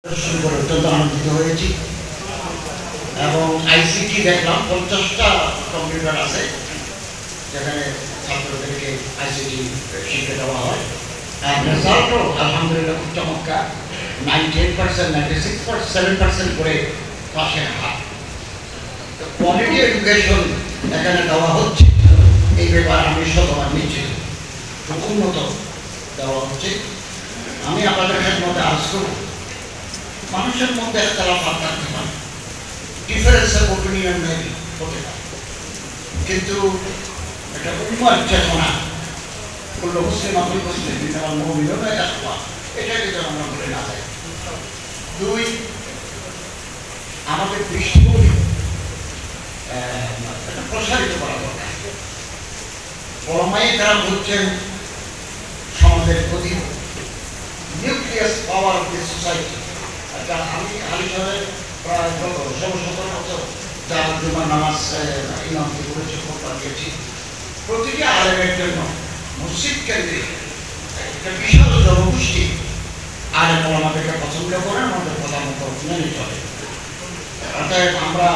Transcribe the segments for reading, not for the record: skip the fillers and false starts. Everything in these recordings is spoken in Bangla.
শুরু করে অত্যন্ত আনন্দিত হয়েছি এবং আইসিটি দেখলাম 50টা কম্পিউটার আছে যেখানে ছাত্রদেরকে আইসিটি শিক্ষা দেওয়া হয়। রেজাল্টও আলহামদুলিল্লাহ খুব চমৎকার, 98%, 96%, 7% করে পাশের হার। কোয়ালিটি এডুকেশন এখানে দেওয়া হচ্ছে, এই ব্যাপারে আমি শতভাগ নিশ্চিত, উন্নত দেওয়া হচ্ছে। আমি আপনাদের মধ্যে আজ করব, মানুষের মধ্যে একতলাফাত থাকতে পারে, ডিফারেন্স অফ ওপিনিয়ন মেবি হতে পারে, কিন্তু একটা উম্মার চেতনা করলো মুসলিম আবুল মুসলিম আমার মুমিনুন একওয়া, এটাকে যেন আমরা ভুলে না যাই। দুই, আমাদের দৃষ্টিভঙ্গি এটা প্রসারিত করা দরকার। পরমায়িক তারা হচ্ছেন সমাজের প্রতি nucleus power of this society. আমি হালিশহরে প্রায় 16-17 বছর যার জুমার নামাজ ইমামতি করেছি, খোঁপা দিয়েছি। প্রতিটি আলেমের জন্য মসজিদ কেন্দ্রিক একটা বিশাল জনগোষ্ঠী আলেম আমাদেরকে পছন্দ করেন, আমাদের কথা মতো মেনে চলে। অর্থাৎ আমরা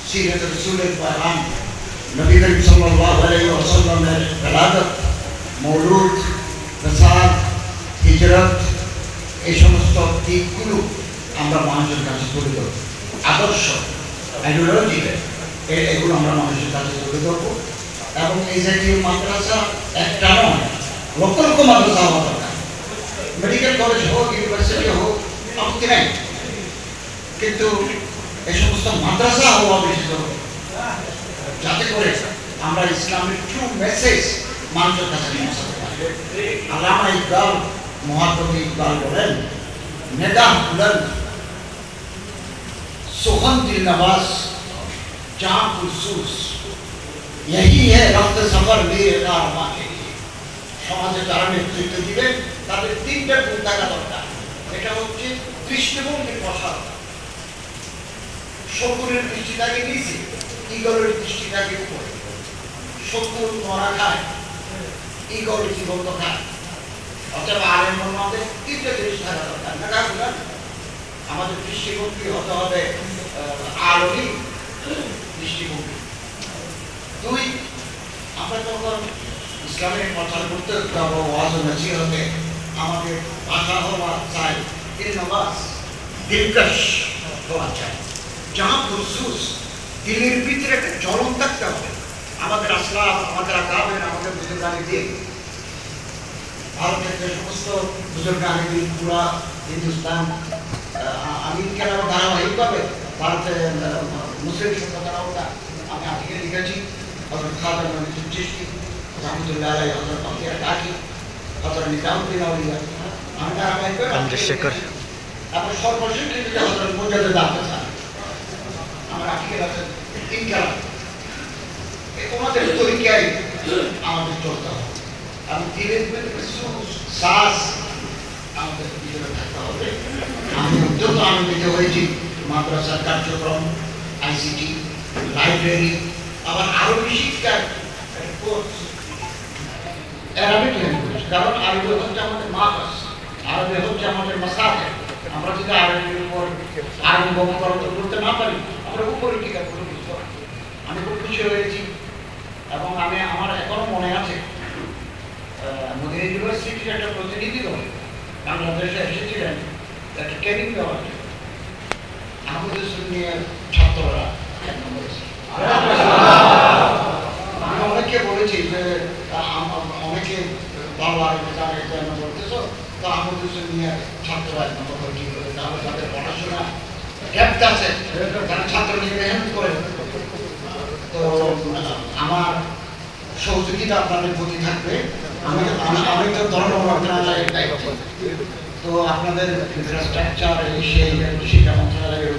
সিরাত রাসূলের পয়গাম, নবী করিম সাল্লাল্লাহু আলাইহি ওয়াসাল্লামের বিলাদত, মওলুদ, রাসাল, হিজরত, এই সমস্ত দিকগুলো আমরা মানুষের কাছে তুলে ধরব। আদর্শ আইডিওলজি এগুলো আমরা মানুষের কাছে তুলে ধরবো এবং এই জাতীয় মাদ্রাসা একটা নয়, লক্ষ লক্ষ মাদ্রাসা হওয়া দরকার। মেডিকেল কলেজ হোক, ইউনিভার্সিটি হোক, আপত্তি নেই, কিন্তু এই সমস্ত মাদ্রাসা হওয়া বেশি জরুরি, যাতে করে আমরা ইসলামের ট্রু মেসেজ মানুষের কাছে পৌঁছাতে পারি। আল্লামা ইকবাল, মহাকবি ইকবাল বলেন, নেদাহ বুলন্দ सुखन दिल नवाज जहां खुसूस यही है रफ्त सफर मेरे कारवां के लिए। সমাজে যারা নেতৃত্ব দিবেন তাদের তিনটা গুণ থাকা দরকার। এটা হচ্ছে দৃষ্টিভঙ্গির প্রসার, শকুনের দৃষ্টিটাকে নিচে, ঈগলের দৃষ্টিটাকে উপরে। শকুন মরা খায়, ঈগল জীবন্ত খায়। অর্থাৎ আলেমের মধ্যে তিনটা জিনিস থাকা দরকার। না, আমাদের দৃষ্টিভঙ্গি হতে হবে আরবি দৃষ্টিভঙ্গি। দুই, আমরা যখন ইসলামের প্রচার করতে যাবো, ওয়াজ ও নসিহতে, আমাদের ভাষা হওয়া চাই দিলনওয়াজ, দিলকশ হওয়া চাই। যাহা খুসুস, দিলের ভিতরে একটা জ্বলন থাকতে হবে। আমাদের আসলাফ, আমাদের আকাবের, আমাদের বুজুর্গানি দিন, ভারতের যে সমস্ত বুজুর্গানি দিন, পুরা হিন্দুস্তান, আমি কেন ধারাবাহিকভাবে ভারতের মুসলিম সভ্যতারাও আমি আজকে লিখেছি। হযরত খাজা মঈনুদ্দিন চিশতি রহমতুল্লাহ আলাইহি, হযরত ফকির কাকি, হযরত নিজামউদ্দিন আউলিয়া, আমি ধারাবাহিকভাবে তারপর সর্বশেষ লিখেছি হযরত মুজাদ্দিদ আহমদ খান। আমার আজকে আছে তিন কালাম, ওনাদের তরিকায় আমাদের চলতে হবে। আমি ধীরে ধীরে শ্বাস আমাদের ভিতরে থাকতে হবে। আমি অত্যন্ত আনন্দিত হয়েছি মাদ্রাসার কার্যক্রম, আইসিটি, লাইব্রেরি, আবার আরবি শিক্ষার কোর্স, অ্যারাবিক ল্যাঙ্গুয়েজ। কারণ আরবি হচ্ছে আমাদের মাদ্রাস, আরবি হচ্ছে আমাদের মাসাকে। আমরা যদি আরবির উপর আরবি বক্তব্য করতে না পারি, আমরা উপরে টিকা করে বুঝতে পারি। আমি খুব খুশি হয়েছি এবং আমার এখনো মনে আছে মদিনা ইউনিভার্সিটির একটা প্রতিনিধি দল বাংলাদেশে এসেছিলেন একটা ট্রেনিং দেওয়ার জন্য। আমাদের নিয়ে ছাত্ররা আমি অনেককে বলেছি যে অনেকে ভালো আরবি জানে কেন বলতেছ, তো আমাদের নিয়ে ছাত্ররা এক নম্বর কি করে, তাহলে তাদের পড়াশোনা ডেপথ আছে, তারা ছাত্র নিয়ে মেহনত করে। তো আমার সহযোগিতা আপনাদের প্রতি থাকবে। আমি তো ধর্ম মন্ত্রণালয়ের দায়িত্ব, তো আপনাদের ইনফ্রাস্ট্রাকচার, সেই শিক্ষা মন্ত্রণালয়ের